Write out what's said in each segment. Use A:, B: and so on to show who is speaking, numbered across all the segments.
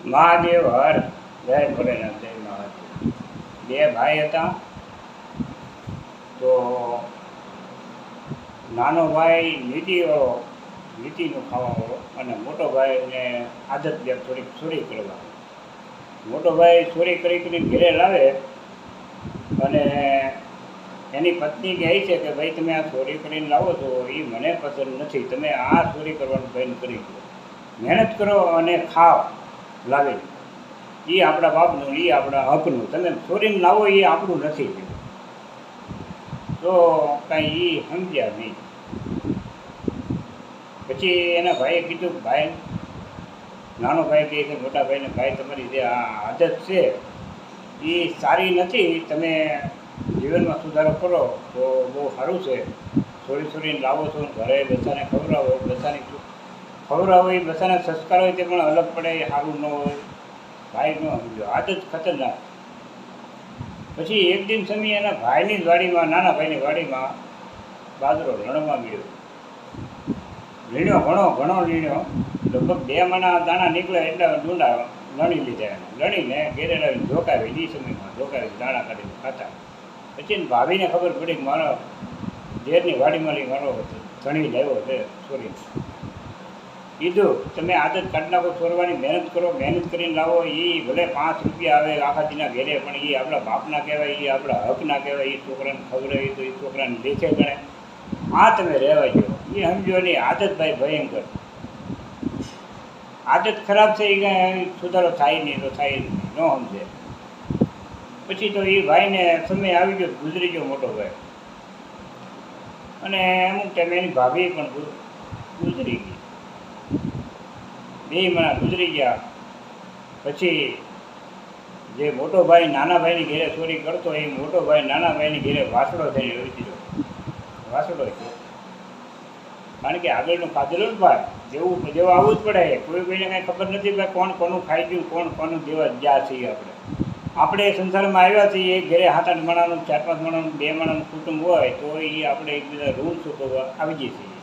A: મહાદેવ હર જય ભોલેનાથ જય મહાદેવ. બે ભાઈ હતા. તો નાનો ભાઈ નીતિનું ખાવાવાળો અને મોટો ભાઈને આદત બે થોડીક ચોરી કરવા. મોટો ભાઈ ચોરી કરીને ઘરે લાવે અને એની પત્ની કહે છે કે ભાઈ તમે આ ચોરી કરીને લાવો છો એ મને પસંદ નથી, તમે આ ચોરી કરવાનું બંધ કરી દો, મહેનત કરો અને ખાઓ લાવી, એ આપણા બાપનું, એ આપણા હકનું, તમે ચોરીને લાવો એ આપણું નથી. તો કાંઈ એ સમજ્યા નહીં. પછી એના ભાઈએ કીધું, ભાઈ નાનો ભાઈ કહે છે મોટા ભાઈને, ભાઈ તમારી જે આ આદત છે એ સારી નથી, તમે જીવનમાં સુધારો કરો તો બહુ સારું છે. છોડીને લાવો છો, ઘરે બધાને ખવડાવો, એ બધાના સંસ્કાર હોય તે પણ અલગ પડે, એ સારું ન હોય. ભાઈ ન સમજો, આદત ખતરનાક. પછી એક દિન સમયે એના ભાઈની જ વાડીમાં, નાના ભાઈની વાડીમાં બાજરો લણવા મળ્યો. ઘણો લીણ્યો, લગભગ 2 મણા દાણા નીકળે એટલે ડુંડા લણી લીધા. લણીને ઘેરે લાવીને ઝોકાવી, એ સમયમાં ઝોકાવી દાણા કાઢીને ખાતા. પછી ભાભીને ખબર પડી કે મારો ઘેરની વાડીમાંથી મારો ધણી લાવ્યો છે ચોરી. કીધું તમે આદત કાઢી નાખો ચોરવાની, મહેનત કરો, મહેનત કરીને લાવો, એ ભલે 5 રૂપિયા આવે આખા દીના ઘેરે, પણ એ આપણા બાપના કહેવાય, એ આપણા હકના કહેવાય. એ છોકરાને ખવડાવી તો એ છોકરાને દેખે ગણે, આ તમે રહેવા ગયો એ સમજો નહીં. આદત ભાઈ ભયંકર, આદત ખરાબ છે, એ કાંઈ સુધારો થાય નહીં તો થાય નહીં, ન સમજે. પછી તો એ ભાઈને સમય આવી ગયો, ગુજરી ગયો મોટો ભાઈ, અને અમુક ટાઈમે એની ભાભી પણ ગુજરી ગઈ. 2 મહિના ગુજરી ગયા. પછી જે મોટો ભાઈ નાના ભાઈની ઘેરે ચોરી કરતો, એ મોટો ભાઈ નાના ભાઈની ઘેરે વાસડો થઈને વેચી ગયો. વાસડો થયો, કારણ કે આગળનું ખાધેલું જ ભાઈ, જેવું આવવું જ પડે. કોઈ કોઈને કાંઈ ખબર નથી ભાઈ કોણ કોનું ખાઈ ગયું, કોણ કોનું જેવા જ્યાં છીએ. આપણે સંસારમાં આવ્યા છીએ, એક ઘરે 7-8 માણાનું, 4-5 માણાનું, 2 માણાનું કુટુંબ હોય તો એ આપણે એકબીજા રૂલ ચૂકવવા આવી જઈએ છીએ.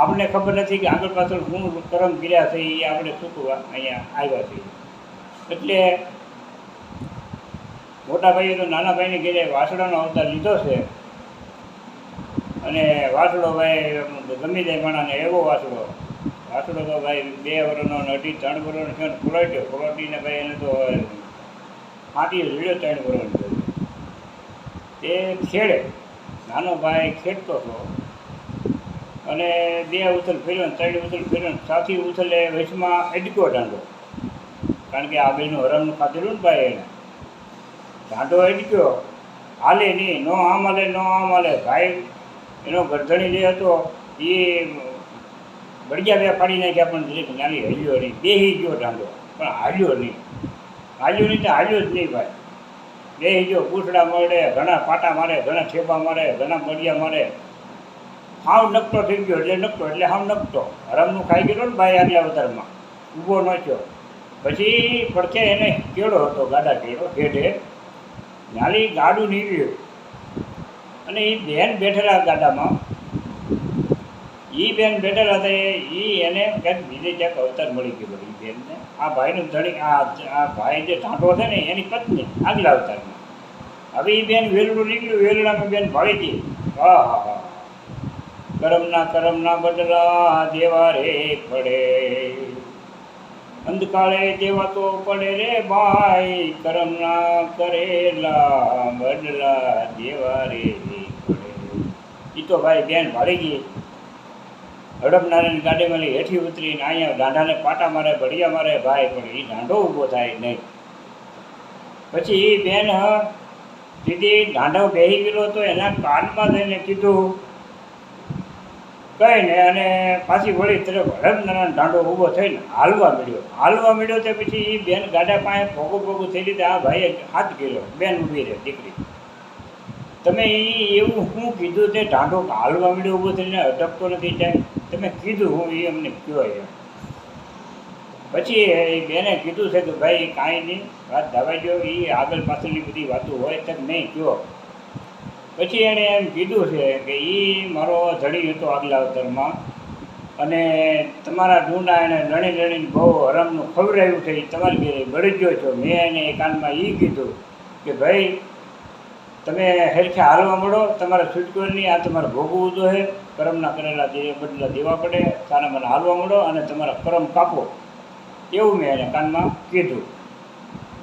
A: આપણને ખબર નથી કે આગળ પાછળ શું કરમ કર્યા છે, એ આપણે ચૂકવવા અહીંયા આવ્યા છીએ. એટલે મોટા ભાઈએ તો નાના ભાઈને ઘેરે વાસડાનો અવતાર લીધો છે. અને વાસડો ભાઈ ગમી જાય માણાને એવો વાસડો તો ભાઈ 2 વર્ષનો, 2.5-3 વર્ષનો છે. ફુલાટીને ભાઈ એને તો ફાટી રીડ્યો 3 વર્ષનો. તે ખેડે, નાનો ભાઈ ખેડતો હતો, અને 2 ઉથલ ફેર્યો, 3 ઉથલ ફેર્યો, 4થી ઉથલે વચમાં અડક્યો દાંડો. કારણ કે આગળનું હરમનું ખાધેલું ને ભાઈ, એને દાંડો અડક્યો, હાલે નહીં, નો આમ હાલે. ભાઈ એનો ગરધણી જે હતો એ બળિયા 2 ફાડી નાખ્યા, પણ દરેક નાની હલ્યો નહીં. બેસી ગયો દાંડો, પણ હાલ્યો નહીં તો હાલ્યો જ નહીં ભાઈ. બેસી ગયો, પૂંછડા મળે, ઘણા પાટા મારે, ઘણા ઠેપા મારે, ઘણા બળિયા મારે. હાવ નકટો થઈ ગયો, એટલે હાવ નકટો. હરામનું ખાઈ ગયો ને ભાઈ આગલા અવતારમાં, ઊભો ન થયો. પછી પડખે એને કેળો હતો, ગાડા કેળો હેઠે નાલી ગાડું નીકળ્યું, અને એ બેન બેઠેલા ગાડામાં, હતા. એ એને ક્યાંક બીજે ક્યાંક અવતાર મળી ગયો એ બેનને. આ ભાઈનું ધણી, આ ભાઈ જે ઢાંટો છે ને એની પત્ની આગલા અવતારમાં. હવે એ બેન વેલડું નીકળ્યું, વેલડામાં બેન ભાળી ગઈ. હા, કરમના બદલા દેવા રે પડે, અંધકાળે દેવા તો પડે રે ભાઈ, કરમના કરેલા બદલા દેવા રે પડે. એ તો ભાઈ બેન ભાળી ગઈ. હડપનારાની ગાડીમાં લઈ હેઠી ઉતરીને અહીંયા દાંડાને પાટા મારે, બળિયા મારે ભાઈ, પણ એ દાંડો ઊભો થાય નહીં. પછી એ બેન સીધી દાંડો બેસી ગયેલો હતો, એના કાનમાં થઈને કીધું કહીને, અને પાછી વળી તરફ હડપનારાનો દાંડો ઊભો થઈને હાલવા મળ્યો. તે પછી એ બેન ગાડા પાસે ભોગું થઈ રીતે આ ભાઈએ હાથ ગયેલો, બેન ઊભી રહે દીકરી, તમે એવું શું કીધું? તે ઢાંઢો હાલવા મળ્યો ઊભો થઈને, અટકતો નથી જાય, તમે કીધું હું એ અમને કહો એમ. પછી એ બેને કીધું છે કે ભાઈ કાંઈ નહીં, વાત ધાવાઈ ગયો, એ આગળ પાછળની બધી વાતો હોય તક નહીં કહો. પછી એણે એમ કીધું છે કે એ મારો ધણી હતો આગલા અવતારમાં, અને તમારા ઢૂંઢા એને લણી લણીને બહુ હરામનું ખવડાવ્યું છે. એ તમારી ઘરે બળી ગયો છો. મેં એને કાનમાં એ કીધું કે ભાઈ તમે હેરખે હાલવા મળો, તમારે છૂટકો નહીં, આ તમારે ભોગવવું તો છે. કરમના કરેલા જે બદલા દેવા પડે, સારા મને હાલવા મળો અને તમારા કરમ કાપો, એવું મેં એને કાનમાં કીધું.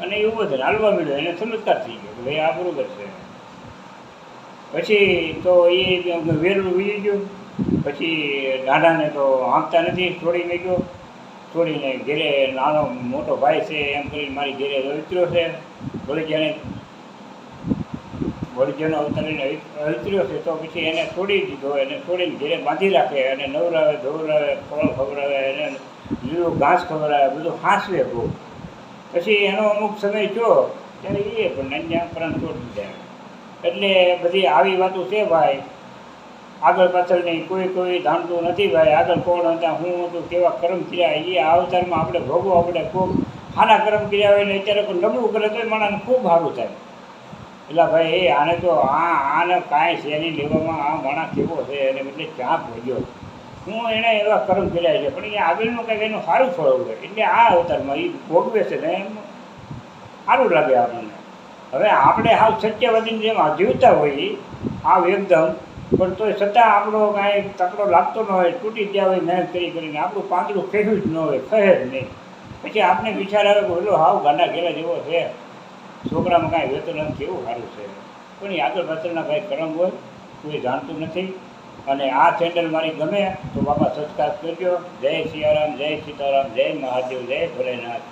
A: અને એવું બધું હાલવા મળ્યો, એને ચમત્કાર થઈ ગયો કે ભાઈ આ બરાબર છે. પછી તો એ વેરલું વી ગયું. પછી દાદાને તો હાંકતા નથી, છોડી મૂક્યો. છોડીને ઘેરે નાનો મોટો ભાઈ છે એમ કરીને મારી ઘેરે ઉતર્યો છે. વળીજાનો અવતારીને ઉતર્યો છે. તો પછી એને છોડી દીધો. એને છોડીને ઘેરે બાંધી રાખે અને નવરાવે ધોવરાવે, ફળ ખવડાવે, એને લીલું ઘાસ ખવડાવે, બધું હાંસવે બહુ. પછી એનો અમુક સમય થયો ત્યારે એ પણ અહીંયા પ્રાણ છોડી દીધા. એટલે બધી આવી વાતો છે ભાઈ. આગળ પાછળની કોઈ જાણતું નથી ભાઈ. આગળ કોણ હતા, હું હતું, કેવા કર્મ કર્યા, એ આ અવતારમાં આપણે ભોગવો. આપણે ખૂબ ખાના કર્મ કર્યા હોય ને અત્યારે કોઈ નબળું કરે તો માણસને ખૂબ સારું થાય. એટલે ભાઈ એ આને તો આને કાંઈ છે નહીં લેવામાં. આ માણસ કેવો છે એને બદલે ક્યાં ભોગ્યો. હું એણે એવા કર્મ કર્યા છે પણ એ આગળનું કંઈક એનું સારું ફળ હોય. એટલે આ અવતારમાં એ ભોગવે છે ને એમ સારું લાગે આપણને. હવે આપણે હાવ સત્યવાદીની જેમ જીવતા હોઈએ આવ એકદમ, પણ તોય છતાં આપણો કાંઈ તકડો લાગતો ન હોય, તૂટી ગયા હોય મહેનત કરીને, આપણું પાંદડું ખેડ્યું જ ન હોય, ખહે જ નહીં. પછી આપણે વિચાર આવે કે ઓલો હાવ ગાંડા ઘેલા જેવો છે, છોકરામાં કાંઈ વેતન નથી, કેવું સારું છે. પણ એ આગળ પાછળના કાંઈ કર્મ હોય કોઈ જાણતું નથી. અને આ ચેનલ મારી ગમે તો બાપા સબસ્ક્રાઈબ કરજો. જય સિયારામ, જય સીતારામ, જય મહાદેવ, જય ભોલેનાથ.